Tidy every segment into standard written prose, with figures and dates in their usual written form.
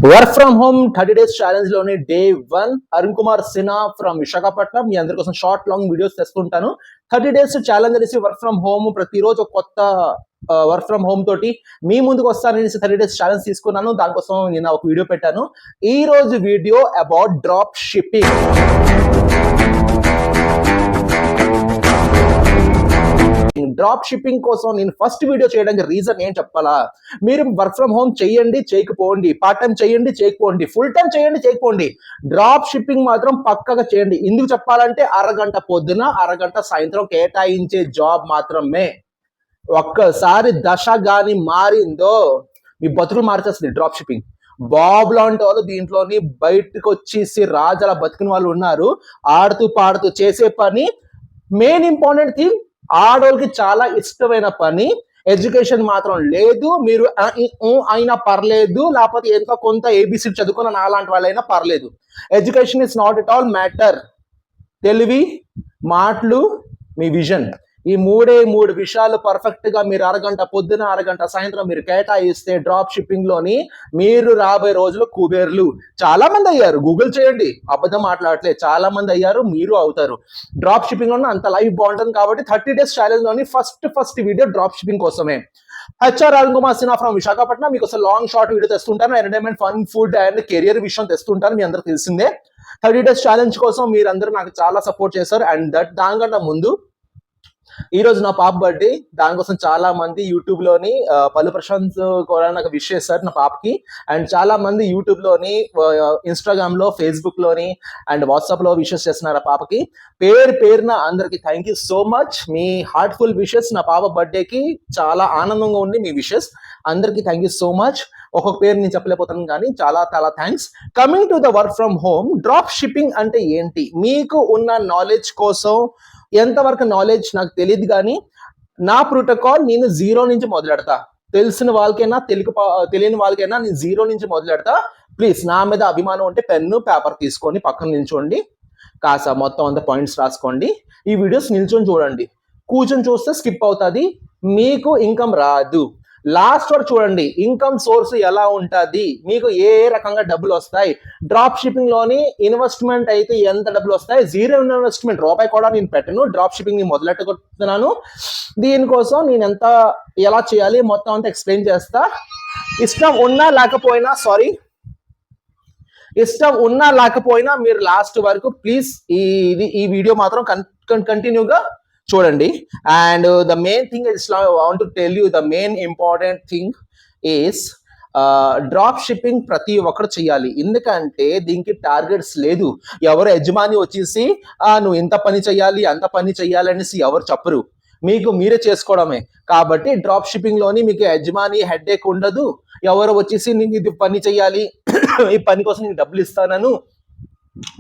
Work from home 30 days challenge లోని day 1 Arun Kumar Sinha from Visakhapatnam. మీ అందరి కోసం షార్ట్ లాంగ్ వీడియోస్ తెస్తుంటాను. 30 days ఛాలెంజ్ అనేసి వర్క్ ఫ్రమ్ హోమ్ ప్రతిరోజు కొత్త వర్క్ ఫ్రమ్ హోమ్ తోటి మీ ముందుకు వస్తాననేసి 30 days ఛాలెంజ్ తీసుకున్నాను. దానికోసం నేను ఒక వీడియో పెట్టాను. ఈ రోజు video about drop shipping. Drop shipping కోసం నేను ఫస్ట్ వీడియో చేయడానికి రీజన్ ఏం చెప్పాలా, మీరు వర్క్ ఫ్రమ్ హోమ్ చేయండి చేయకపోండి, పార్ట్ టైం చేయండి చేయకపోండి, ఫుల్ టైం చేయండి చేయకపోండి, డ్రాప్ షిప్పింగ్ మాత్రం పక్కగా చేయండి. ఎందుకు చెప్పాలంటే అరగంట పొద్దున అరగంట సాయంత్రం కేటాయించే జాబ్ మాత్రమే. ఒక్కసారి దశ గాని మారిందో మీ బతుకులు మార్చేస్తుంది డ్రాప్ షిప్పింగ్. బాబు లాంటి వాళ్ళు దీంట్లోని బయటకు వచ్చేసి రాజాల బతికిన వాళ్ళు ఉన్నారు. ఆడుతూ పాడుతూ చేసే పని మెయిన్ ఇంపార్టెంట్ థింగ్, ఆడోళ్ళకి చాలా ఇష్టమైన పని. ఎడ్యుకేషన్ మాత్రం లేదు, మీరు అయినా పర్లేదు, లేకపోతే ఎంతో కొంత ఏబిసి చదువుకున్న నాలాంటి వాళ్ళైనా పర్లేదు. Education is not at all matter. తెలివి, మాటలు, మీ విజన్, ఈ మూడు విషయాలు పర్ఫెక్ట్ గా మీరు అరగంట పొద్దున అరగంట సాయంత్రం మీరు కేటాయిస్తే డ్రాప్ షిప్పింగ్ లోని మీరు రాబోయే రోజులు కుబేర్లు. చాలా మంది అయ్యారు, గూగుల్ చేయండి, అబద్ధం మాట్లాడట్లేదు, చాలా మంది అయ్యారు, మీరు అవుతారు. డ్రాప్ షిప్పింగ్ లో అంత లైఫ్ బాగుంటుంది కాబట్టి 30 days ఛాలెంజ్ లోని ఫస్ట్ వీడియో డ్రాప్ షిప్పింగ్ కోసమే. HR Arun Kumar Sinha from Visakhapatnam. మీకు అసలు లాంగ్ షార్ట్ వీడియో తెస్తుంటాను, entertainment, fun, food and career విషయం తెస్తుంటాను. మీ అందరికి తెలిసిందే. 30 days ఛాలెంజ్ కోసం మీరందరూ నాకు చాలా సపోర్ట్ చేశారు. అండ్ దానికన్నా ముందు ఈ రోజు నా పాప బర్త్డే. దానికోసం చాలా మంది యూట్యూబ్ లోని పలు ప్రశాంత్ కూడా నాకు విష్ చేశారు నా పాపకి. అండ్ చాలా మంది యూట్యూబ్ లోని, ఇన్స్టాగ్రామ్ లో, ఫేస్బుక్ లోని అండ్ వాట్సాప్ లో విషెస్ చేస్తున్నారు ఆ పాపకి. పేరున అందరికి thank you so much. Me heartful wishes నా పాప బర్త్డేకి చాలా ఆనందంగా ఉంది. మీ విషెస్ అందరికి థ్యాంక్ యూ సో మచ్. ఒక్కొక్క పేరు నేను చెప్పలేకపోతాను కానీ చాలా thanks. Coming to the work from home, drop shipping అంటే ఏంటి? మీకు ఉన్న నాలెడ్జ్ కోసం, ఎంతవరకు నాలెడ్జ్ నాకు తెలియదు కానీ నా ప్రోటోకాల్ నేను జీరో నుంచి మొదలెడతా. తెలిసిన వాళ్ళకైనా తెలియని వాళ్ళకైనా నేను జీరో నుంచి మొదలెడతా. ప్లీజ్ నా మీద అభిమానం ఉంటే పెన్ను పేపర్ తీసుకొని పక్కన నిల్చోండి, కాస్త మొత్తం అంత పాయింట్స్ రాసుకోండి. ఈ వీడియోస్ నిల్చొని చూడండి, కూర్చొని చూస్తే స్కిప్ అవుతుంది, మీకు ఇన్కమ్ రాదు. లాస్ట్ వరకు చూడండి, ఇన్కమ్ సోర్స్ ఎలా ఉంటుంది, మీకు ఏ రకంగా డబ్బులు వస్తాయి. డ్రాప్ షిప్పింగ్ లోని ఇన్వెస్ట్మెంట్ అయితే ఎంత డబ్బులు వస్తాయి, జీరో ఇన్వెస్ట్మెంట్, రూపాయి కూడా నేను పెట్టను. డ్రాప్ షిప్పింగ్ ని మొదలెట్టుకుంటున్నాను. దీనికోసం నేను ఎలా చేయాలి మొత్తం అంతా ఎక్స్ప్లెయిన్ చేస్తా. ఇష్టం ఉన్నా లేకపోయినా మీరు లాస్ట్ వరకు ప్లీజ్ ఈ వీడియో మాత్రం కంటిన్యూగా చూడండి. And the main thing I want to tell you, the main important thing is drop shipping ప్రతి ఒక్కరు చేయాలి. ఎందుకంటే దీనికి టార్గెట్స్ లేదు. ఎవరు యజమాని వచ్చేసి నువ్వు ఇంత పని చేయాలి అంత పని చేయాలి అనేసి ఎవరు చెప్పరు, మీకు మీరే చేసుకోవడమే. కాబట్టి డ్రాప్ షిప్పింగ్ లోని మీకు యజమాని హెడేక్ ఉండదు. ఎవరు వచ్చేసి నీకు ఇది పని చేయాలి, ఈ పని కోసం నీకు డబ్బులు ఇస్తానను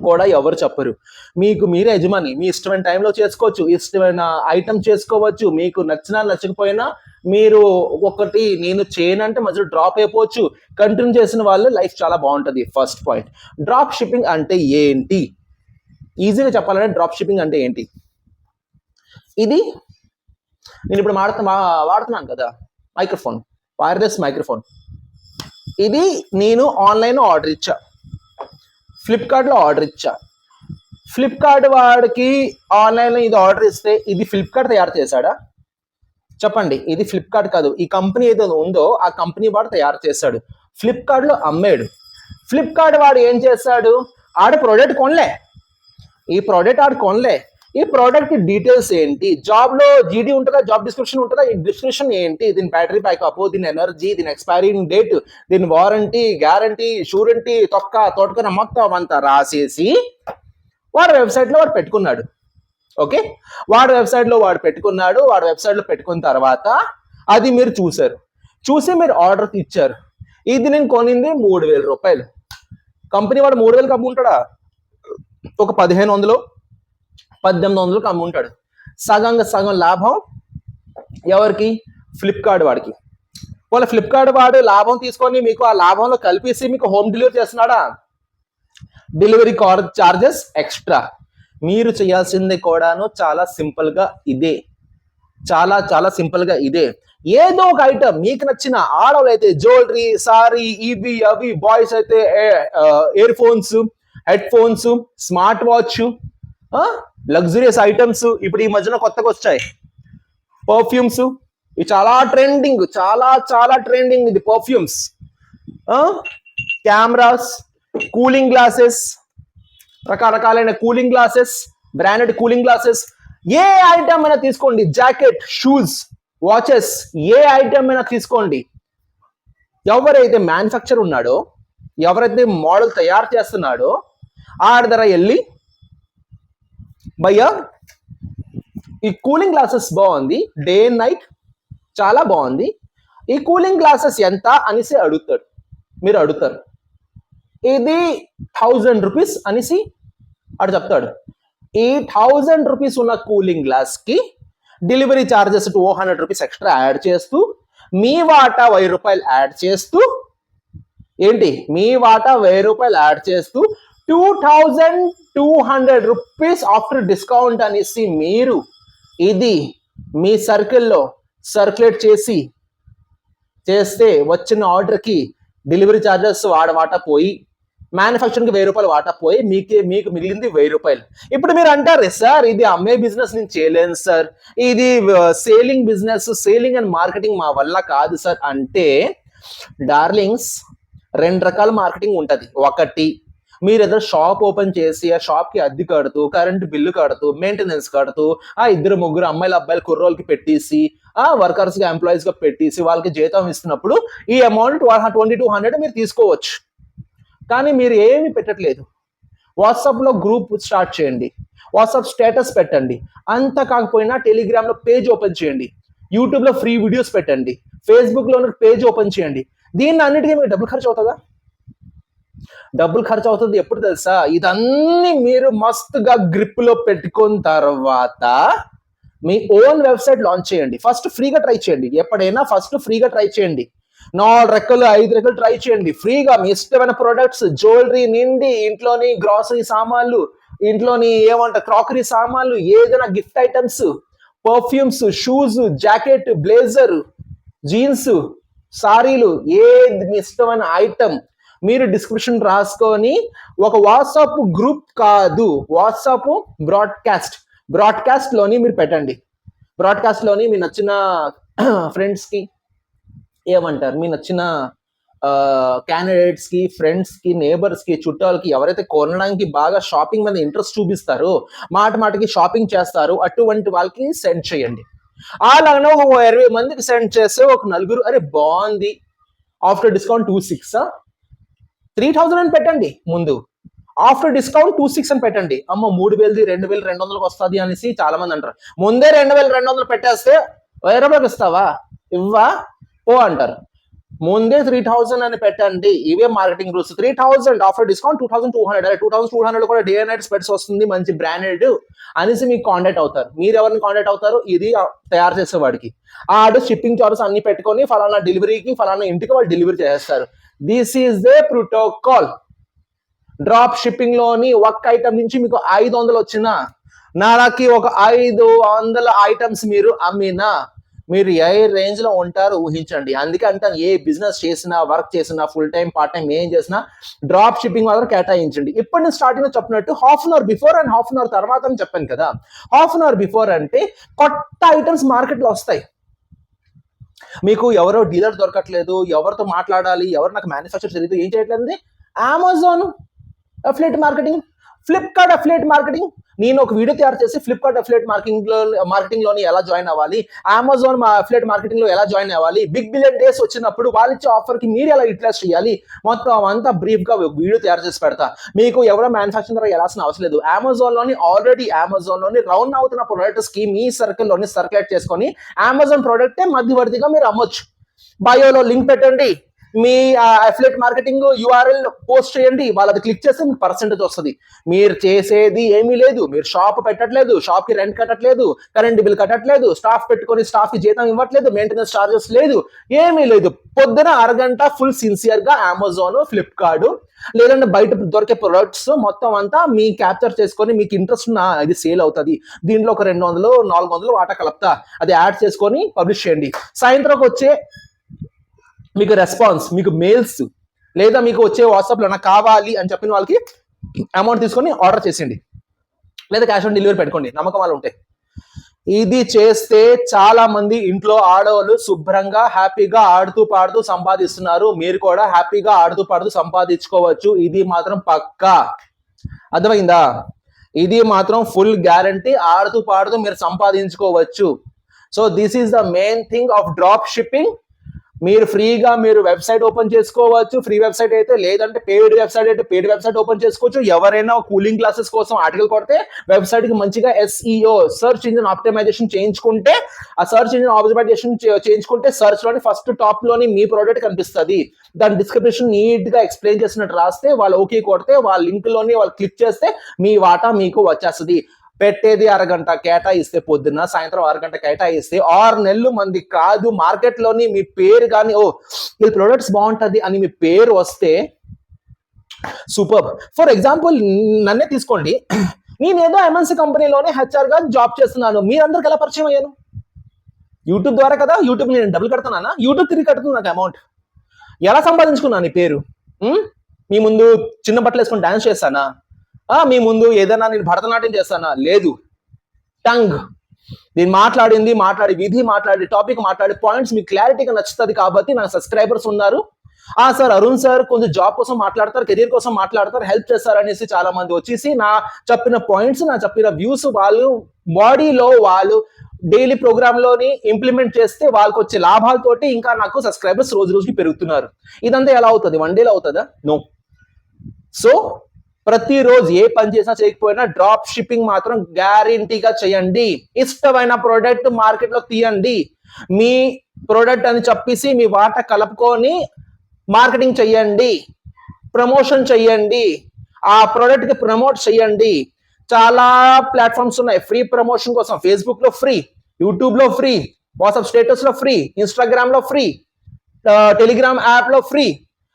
కూడా ఎవరు చెప్పరు. మీకు మీరే యజమాని. మీ ఇష్టమైన టైంలో చేసుకోవచ్చు, ఇష్టమైన ఐటమ్ చేసుకోవచ్చు. మీకు నచ్చినా నచ్చకపోయినా మీరు ఒకటి నేను చేయనంటే మధ్యలో డ్రాప్ అయిపోవచ్చు. కంటిన్యూ చేసిన వాళ్ళు లైఫ్ చాలా బాగుంటుంది. ఫస్ట్ పాయింట్, డ్రాప్ షిప్పింగ్ అంటే ఏంటి? ఈజీగా చెప్పాలంటే డ్రాప్ షిప్పింగ్ అంటే ఏంటి, ఇది నేను ఇప్పుడు వాడుతున్నాను కదా మైక్రోఫోన్, వైర్లెస్ మైక్రోఫోన్. ఇది నేను ఆన్లైన్ ఆర్డర్ ఇచ్చా, ఫ్లిప్కార్ట్లో ఆర్డర్ ఇచ్చా. ఫ్లిప్కార్ట్ వాడికి ఆన్లైన్లో ఇది ఆర్డర్ ఇస్తే ఇది ఫ్లిప్కార్ట్ తయారు చేశాడా? చెప్పండి. ఇది ఫ్లిప్కార్ట్ కాదు. ఈ కంపెనీ ఏదో ఉందో ఆ కంపెనీ వాడు తయారు చేశాడు, ఫ్లిప్కార్ట్లో అమ్మాడు. ఫ్లిప్కార్ట్ వాడు ఏం చేశాడు, ఆడ ప్రోడక్ట్ కొనలే, ఈ ప్రోడక్ట్ డీటెయిల్స్ ఏంటి, జాబ్ లో జీడీ ఉంటుందా, జాబ్ డిస్క్రిప్షన్ ఉంటుందా, ఈ డిస్క్రిప్షన్ ఏంటి, దీని బ్యాటరీ బ్యాకప్, దీని ఎనర్జీ, దీని ఎక్స్పైరింగ్ డేట్, దీని వారంటీ, గ్యారంటీ, షూరిటీ, తోటకన మొత్తం అంతా రాసేసి వాడు వెబ్సైట్ లో వాడు పెట్టుకున్నాడు. ఓకే, వాడు వెబ్సైట్ లో పెట్టుకున్న తర్వాత అది మీరు చూసి మీరు ఆర్డర్ ఇచ్చారు. ఇది నేను కొనింది 3,000 రూపాయలు. కంపెనీ వాడు 3,000కి అమ్ముంటాడా? ఒక 1,500 1,800కి అమ్ముంటాడు. సగం లాభం ఎవరికి? ఫ్లిప్కార్ట్ వాడికి. వాళ్ళ ఫ్లిప్కార్ట్ వాడు లాభం తీసుకొని మీకు ఆ లాభంలో కలిపేసి మీకు హోమ్ డెలివరీ చేస్తున్నాడా? Delivery charges extra. మీరు చేయాల్సింది కూడాను చాలా సింపుల్ గా ఇదే. చాలా చాలా సింపుల్ గా ఇదే. ఏదో ఒక ఐటమ్ మీకు నచ్చిన, ఆడవాళ్ళు అయితే జ్యువెలరీ, సారీ, ఇవి అవి, బాయ్స్ అయితే ear phones, head phones, smart watch, luxurious items. ఇప్పుడు ఈ మధ్యన కొత్తగా వచ్చాయి పర్ఫ్యూమ్స్. ఇవి చాలా ట్రెండింగ్, చాలా చాలా ట్రెండింగ్ ఇది పర్ఫ్యూమ్స్. కెమెరాస్, కూలింగ్ గ్లాసెస్, రకరకాలైన cooling glasses, branded cooling glasses. ఏ ఐటమ్ అయినా తీసుకోండి, జాకెట్, షూస్, వాచెస్, ఏ ఐటమ్ అయినా తీసుకోండి. ఎవరైతే మ్యానుఫ్యాక్చర్ ఉన్నాడో, ఎవరైతే మోడల్ తయారు చేస్తున్నాడో ఆడ ధర వెళ్ళి భయ్యా ఈ కూలింగ్ గ్లాసెస్ బాగుంది, డే అండ్ నైట్ చాలా బాగుంది, ఈ కూలింగ్ గ్లాసెస్ ఎంత అనేసి అడుగుతాడు. మీరు అడుగుతారు, ఇది 1000 రూపీస్ అనేసి అడు చెప్తాడు. ఈ 1000 రూపీస్ ఉన్న కూలింగ్ గ్లాస్ కి delivery charges 200 rupees extra add చేస్తూ, మీ వాటా 1000 రూపాయలు యాడ్ చేస్తూ, ఏంటి మీ వాటా 1000 రూపాయలు యాడ్ చేస్తూ 2200 రూపీస్ ఆఫ్టర్ డిస్కౌంట్ అనేసి మీరు ఇది మీ సర్కిల్లో సర్క్యులేట్ చేస్తే వచ్చిన ఆర్డర్కి డెలివరీ ఛార్జెస్ వాటా పోయి, మ్యానుఫ్యాక్చరింగ్కి 1000 రూపాయలు వాటా పోయి మీకు మిగిలింది 1000 రూపాయలు. ఇప్పుడు మీరు అంటారు, సార్ ఇది అమ్మే బిజినెస్ నేను చేయలేను సార్, ఇది selling business, selling and marketing మా వల్ల కాదు సార్ అంటే, డార్లింగ్స్ 2 రకాల మార్కెటింగ్ ఉంటుంది. ఒకటి, మీరు ఏదో షాప్ ఓపెన్ చేసి ఆ షాప్కి అద్దె కడుతూ, కరెంట్ బిల్లు కడుతూ, మెయింటెనెన్స్ కడుతూ, ఆ 2-3 అమ్మాయిలు అబ్బాయిలు కుర్రోళ్ళకి పెట్టేసి, ఆ వర్కర్స్గా ఎంప్లాయీస్గా పెట్టేసి వాళ్ళకి జీతం ఇస్తున్నప్పుడు ఈ అమౌంట్ 2200 మీరు తీసుకోవచ్చు. కానీ మీరు ఏమి పెట్టట్లేదు. వాట్సాప్లో గ్రూప్ స్టార్ట్ చేయండి, వాట్సాప్ స్టేటస్ పెట్టండి, అంత కాకపోయినా టెలిగ్రామ్లో పేజ్ ఓపెన్ చేయండి, యూట్యూబ్లో ఫ్రీ వీడియోస్ పెట్టండి, ఫేస్బుక్లో పేజ్ ఓపెన్ చేయండి. దీన్ని అన్నిటికీ మీకు డబ్బులు ఖర్చు అవుతుందా? డబ్బులు ఖర్చు అవుతుంది ఎప్పుడు తెలుసా? ఇదన్నీ మీరు మస్తుగా గ్రిప్ లో పెట్టుకున్న తర్వాత మీ ఓన్ వెబ్సైట్ లాంచ్ చేయండి. ఫస్ట్ ఫ్రీగా ట్రై చేయండి. ఎప్పుడైనా ఫస్ట్ ఫ్రీగా ట్రై చేయండి. 4 రెక్కలు 5 రెక్కలు ట్రై చేయండి ఫ్రీగా. మీ ఇష్టమైన ప్రొడక్ట్స్, జ్యువెలరీ నిండి, ఇంట్లోని గ్రాసరీ సామాన్లు, ఇంట్లోని క్రాకరీ సామాన్లు, ఏదైనా gift items, perfumes, shoes, jacket, blazer, jeans, సారీలు, ఏది మీ ఇష్టమైన ఐటమ్ మీరు డిస్క్రిప్షన్ రాసుకొని ఒక వాట్సాప్ గ్రూప్ కాదు, వాట్సాప్ బ్రాడ్కాస్ట్ లోని మీరు పెట్టండి. బ్రాడ్కాస్ట్ లోని మీ నచ్చిన ఫ్రెండ్స్ కి ఏమంటారు, మీ నచ్చిన క్యాండిడేట్స్ కి, ఫ్రెండ్స్ కి, నేబర్స్ కి, చుట్టాలకి, ఎవరైతే కొనడానికి బాగా షాపింగ్ మీద ఇంట్రెస్ట్ చూపిస్తారో, మాటికి షాపింగ్ చేస్తారు, అటువంటి వాళ్ళకి సెండ్ చేయండి. అలాగనే ఒక 20 మందికి సెండ్ చేస్తే ఒక 4, అరే బాగుంది, ఆఫ్టర్ డిస్కౌంట్ 26 3000 అని పెట్టండి. ముందు ఆఫ్టర్ డిస్కౌంట్ 26 అని పెట్టండి. అమ్మ 3000ది 2200 వస్తుంది అనేసి చాలా మంది అంటారు. ముందే 2200 పెట్టేస్తే 1000 రూపాయలు ఇస్తావా, ఇవ్వా, ఓ అంటారు. ముందే 3000 అని పెట్టండి. ఇవే మార్కెటింగ్ రూల్స్. 3000 after discount 2200. 2200 కూడా డే అండ్ నైట్ స్పెట్స్ వస్తుంది, మంచి బ్రాండెడ్ అనేసి మీకు కాంటాక్ట్ అవుతారు. మీరు ఎవరిని కాంటాక్ట్ అవుతారు? ఇది తయారు చేసేవాడికి. ఆడు షిప్పింగ్ చార్జెస్ అన్ని పెట్టుకొని ఫలానా డెలివరీకి, ఫలానా ఇంటికి వాళ్ళు డెలివరీ చేస్తారు. This is they protocol. Drop shipping లోని ఒక్క ఐటమ్ నుంచి మీకు 500 వచ్చినా, నాకి ఒక 500 ఐటమ్స్ మీరు అమ్మినా, మీరు ఏ రేంజ్ లో ఉంటారో ఊహించండి. అందుకే అంటాను, ఏ బిజినెస్ చేసినా, వర్క్ చేసినా, ఫుల్ టైం పార్ట్ టైం ఏం చేసినా డ్రాప్ షిప్పింగ్ మాత్రం కేటాయించండి. ఇప్పుడు నేను స్టార్టింగ్ లో చెప్పినట్టు ½ అవర్ బిఫోర్ అండ్ ½ అవర్ తర్వాత అని చెప్పాను కదా. ½ అవర్ బిఫోర్ అంటే కొత్త ఐటమ్స్ మార్కెట్ లో వస్తాయి. మీకు ఎవరో డీలర్ దొరకట్లేదు, ఎవరితో మాట్లాడాలి, ఎవరు నాకు మ్యానుఫ్యాక్చర్ తెలియదు, ఏం చేయట్లేదు? Amazon affiliate marketing, Flipkart affiliate marketing. నేను ఒక వీడియో తయారు చేసి ఫ్లిప్కార్ట్ అఫిలియేట్ మార్కెటింగ్ లోని ఎలా జాయిన్ అవ్వాలి, అమెజాన్ అఫిలియేట్ మార్కెటింగ్ లో ఎలా జాయిన్ అవ్వాలి, బిగ్ బిలియన్ డేస్ వచ్చినప్పుడు వాళ్ళు ఇచ్చే ఆఫర్ కి మీరు ఎలా యూటిలైజ్ చేయాలి, మొత్తం అంతా బ్రీఫ్ గా వీడియో తయారు చేసి పెడతా. మీకు ఎవరో మ్యానుఫ్యాక్చరింగ్ ద్వారా వెళ్ళాల్సిన అవసరం లేదు. అమెజాన్ లోని రౌండ్ అవుతున్న ప్రొడక్ట్స్ కి మీ సర్కిల్ లోని సర్క్యులేట్ చేసుకొని అమెజాన్ ప్రొడక్టే మధ్యవర్తిగా మీరు అమ్మొచ్చు. బయోలో లింక్ పెట్టండి, మీ అఫిలియేట్ మార్కెటింగ్ యూఆర్ఎల్ పోస్ట్ చేయండి, వాళ్ళది క్లిక్ చేస్తే మీకు పర్సెంటేజ్ వస్తుంది. మీరు చేసేది ఏమీ లేదు, మీరు షాప్ పెట్టట్లేదు, షాప్ కి రెంట్ కట్టట్లేదు, కరెంట్ బిల్ కట్టట్లేదు, స్టాఫ్ పెట్టుకొని స్టాఫ్ కి జీతం ఇవ్వట్లేదు, మెయింటెనెన్స్ చార్జెస్ లేదు, ఏమీ లేదు. పొద్దున అరగంట ఫుల్ సిన్సియర్ గా అమెజాన్, ఫ్లిప్కార్ట్ లేదంటే బయట దొరికే ప్రొడక్ట్స్ మొత్తం అంతా మీ క్యాప్చర్ చేసుకొని మీకు ఇంట్రెస్ట్ ఉన్న ఇది సేల్ అవుతుంది, దీంట్లో ఒక 200 400 వాటా కలుపుతా అది యాడ్ చేసుకొని పబ్లిష్ చేయండి. సాయంత్రం వచ్చే మీకు రెస్పాన్స్, మీకు మెయిల్స్ లేదా మీకు వచ్చే వాట్సాప్లో నాకు కావాలి అని చెప్పిన వాళ్ళకి అమౌంట్ తీసుకొని ఆర్డర్ చేసేయండి, లేదా క్యాష్ ఆన్ డెలివరీ పెట్టుకోండి, నమ్మకం వాళ్ళు ఉంటాయి. ఇది చేస్తే చాలా మంది ఇంట్లో ఆడవాళ్ళు శుభ్రంగా హ్యాపీగా ఆడుతూ పాడుతూ సంపాదిస్తున్నారు. మీరు కూడా హ్యాపీగా ఆడుతూ పాడుతూ సంపాదించుకోవచ్చు. ఇది మాత్రం పక్కా, అర్థమైందా? ఇది మాత్రం ఫుల్ గ్యారంటీ, ఆడుతూ పాడుతూ మీరు సంపాదించుకోవచ్చు. So this is the main thing of drop shipping. మీరు ఫ్రీగా మీరు వెబ్సైట్ ఓపెన్ చేసుకోవచ్చు, ఫ్రీ వెబ్సైట్ అయితే, లేదంటే పెయిడ్ వెబ్సైట్ అయితే పెయిడ్ వెబ్సైట్ ఓపెన్ చేసుకోవచ్చు. ఎవరైనా కూలింగ్ క్లాసెస్ కోసం ఆర్టికల్ కొడితే వెబ్సైట్ కి మంచిగా SEO సర్చ్ ఇంజిన్ ఆప్టిమైజేషన్ చేయించుకుంటే, ఆ సర్చ్ ఇంజిన్ ఆప్టిమైజేషన్ చేయించుకుంటే సర్చ్ లోని ఫస్ట్ టాప్ లోని మీ ప్రోడక్ట్ కనిపిస్తుంది. దాని డిస్క్రిప్షన్ నీట్ గా ఎక్స్ప్లెయిన్ చేసినట్టు రాస్తే, వాళ్ళు ఓకే కొడితే, వాళ్ళ లింక్ లోని వాళ్ళు క్లిక్ చేస్తే మీ వాటా మీకు వచ్చేస్తుంది. పెట్టేది అరగంట కేటాయిస్తే, పొద్దున్న సాయంత్రం అరగంట కేటాయిస్తే 6 నెలలు మంది కాదు మార్కెట్ లోని మీ పేరు కానీ, ఓ ఈ ప్రొడక్ట్స్ బాగుంటది అని మీ పేరు వస్తే సూపర్. ఫర్ ఎగ్జాంపుల్ నన్నే తీసుకోండి, నేనేదో MNC కంపెనీలోనే HR గా జాబ్ చేస్తున్నాను. మీరందరికి ఎలా పరిచయం అయ్యాను? యూట్యూబ్ ద్వారా కదా. యూట్యూబ్ నేను డబ్బులు కడుతున్నానా? యూట్యూబ్ తిరిగి కడుతుంది నాకు అమౌంట్. ఎలా సంపాదించుకున్నాను ఈ పేరు? మీ ముందు చిన్న బట్టలు వేసుకొని డాన్స్ చేస్తానా? మీ ముందు ఏదైనా నేను భరతనాట్యం చేస్తానా? లేదు. టంగ్, నేను మాట్లాడి విధి మాట్లాడి టాపిక్ మాట్లాడి పాయింట్స్ మీకు క్లారిటీగా నచ్చుతుంది కాబట్టి నాకు సబ్స్క్రైబర్స్ ఉన్నారు. సార్ అరుణ్ సార్ కొంచెం జాబ్ కోసం మాట్లాడతారు, కెరీర్ కోసం మాట్లాడతారు, హెల్ప్ చేస్తారు అనేసి చాలా మంది వచ్చేసి నా చెప్పిన పాయింట్స్, నా చెప్పిన వ్యూస్ వాళ్ళు బాడీలో వాళ్ళు డైలీ ప్రోగ్రామ్ లోని ఇంప్లిమెంట్ చేస్తే వాళ్ళకి వచ్చే లాభాలతోటి ఇంకా నాకు సబ్స్క్రైబర్స్ రోజు రోజుకి పెరుగుతున్నారు. ఇదంతా ఎలా అవుతుంది? 1 డేలో అవుతుందా? నో. సో ప్రతిరోజు ఏ పని చేసినా చేయకపోయినా డ్రాప్ షిప్పింగ్ మాత్రం గ్యారంటీగా చేయండి. ఇష్టమైన ప్రోడక్ట్ మార్కెట్ లో తీయండి, మీ ప్రోడక్ట్ అని చెప్పేసి మీ వాటా కలుపుకొని మార్కెటింగ్ చెయ్యండి, ప్రమోషన్ చెయ్యండి, ఆ ప్రోడక్ట్ కి ప్రమోట్ చెయ్యండి. చాలా ప్లాట్ఫామ్స్ ఉన్నాయి ఫ్రీ ప్రమోషన్ కోసం. ఫేస్బుక్ లో ఫ్రీ, యూట్యూబ్ లో ఫ్రీ, వాట్సాప్ స్టేటస్ లో ఫ్రీ, ఇన్స్టాగ్రామ్ లో ఫ్రీ, టెలిగ్రామ్ యాప్ లో ఫ్రీ,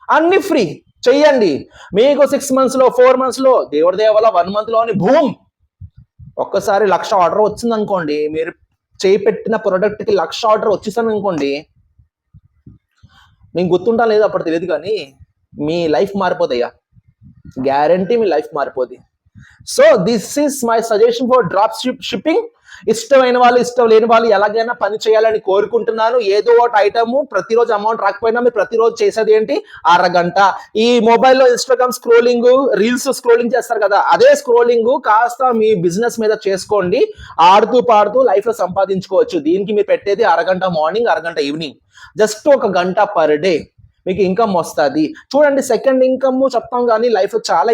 అన్ని ఫ్రీ. చెయ్యండి. మీకు 6 months లో 4 months లో దేవుడి దేవల 1 month లోని భూమ్ ఒక్కసారి 1,00,000 ఆర్డర్ వచ్చింది అనుకోండి, మీరు చేయి పెట్టిన ప్రొడక్ట్ కి 1,00,000 ఆర్డర్ వచ్చేసాను అనుకోండి, మీకు గుర్తుంటా లేదు అప్పుడు తెలియదు కానీ మీ లైఫ్ మారిపోతాయా, గ్యారంటీ మీ లైఫ్ మారిపోద్ది. So this is my suggestion for drop shipping. ఇష్టమైన వాళ్ళు, ఇష్టం లేని వాళ్ళు ఎలాగైనా పని చేయాలని కోరుకుంటున్నాను. ఏదో ఒకటి ఐటమ్ ప్రతిరోజు అమౌంట్ రాకపోయినా మీరు ప్రతిరోజు చేసేది ఏంటి? అరగంట ఈ మొబైల్లో ఇన్స్టాగ్రామ్ స్క్రోలింగ్, రీల్స్ స్క్రోలింగ్ చేస్తారు కదా, అదే స్క్రోలింగ్ కాస్త మీ బిజినెస్ మీద చేసుకోండి. ఆడుతూ పాడుతూ లైఫ్ లో సంపాదించుకోవచ్చు. దీనికి మీరు పెట్టేది అరగంట మార్నింగ్, అరగంట ఈవినింగ్, జస్ట్ 1 గంట పర్ డే మీకు ఇన్కమ్ వస్తుంది. చూడండి, సెకండ్ ఇన్కమ్ చెప్తాం కానీ లైఫ్ లో చాలా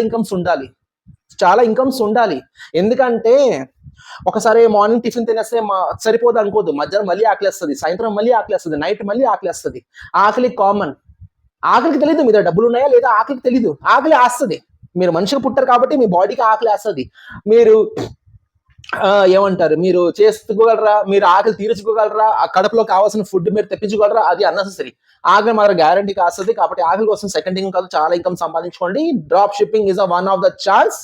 ఇన్కమ్స్ ఉండాలి. ఎందుకంటే ఒకసారి మార్నింగ్ టిఫిన్ తినేస్తే సరిపోదు అనుకోదు, మధ్యాహ్నం మళ్ళీ ఆకలేస్తుంది, సాయంత్రం మళ్ళీ ఆకలేస్తుంది, నైట్ మళ్ళీ ఆకలేస్తుంది. ఆకలి కామన్. ఆకలికి తెలియదు మీద డబ్బులు ఉన్నాయా లేదా, ఆకలికి తెలియదు, ఆకలి వేస్తుంది. మీరు మనిషిగా పుట్టారు కాబట్టి మీ బాడీకి ఆకలి వేస్తుంది. మీరు ఏమంటారు, మీరు చేసుకోగలరా, మీరు ఆకలి తీర్చుకోగలరా, ఆ కడుపులో కావాల్సిన ఫుడ్ మీరు తెప్పించుకోగలరా, అది అన్నెసెసరీ. ఆకలి మాత్రం గ్యారంటీ కాస్తుంది. కాబట్టి ఆకలి కోసం సెకండ్ ఇన్కమ్ కాదు, చాలా ఇన్కమ్ సంపాదించుకోండి. Drop shipping is one of the chance.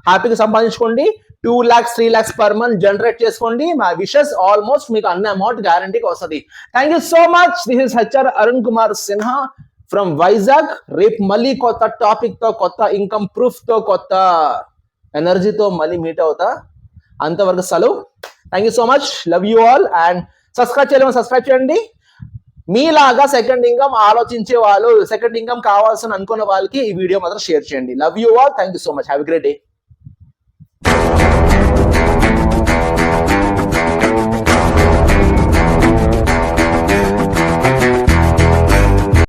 హ్యాపీగా సంపాదించుకోండి. 2 lakhs 3 lakhs per month generate చేసుకోండి. మా విషెస్ ఆల్మోస్ట్ మీకు అన్ని అమౌంట్ గ్యారంటీగా వస్తుంది. Thank you so much. This is HR Arun Kumar Sinha from Vizag. రేపు మళ్ళీ కొత్త టాపిక్ తో, కొత్త ఇన్కమ్ ప్రూఫ్ తో, కొత్త ఎనర్జీతో మళ్ళీ మీట్ అవుతా. అంతవరకు సెలవు. Thank you so much. Love you all. And subscribe చేయండి. మీలాగా సెకండ్ ఇన్కమ్ ఆలోచించే వాళ్ళు, సెకండ్ ఇన్కమ్ కావాల్సిన అనుకున్న వాళ్ళకి ఈ వీడియో మాత్రం షేర్ చేయండి. Love you all. Thank you so much. Have a great day.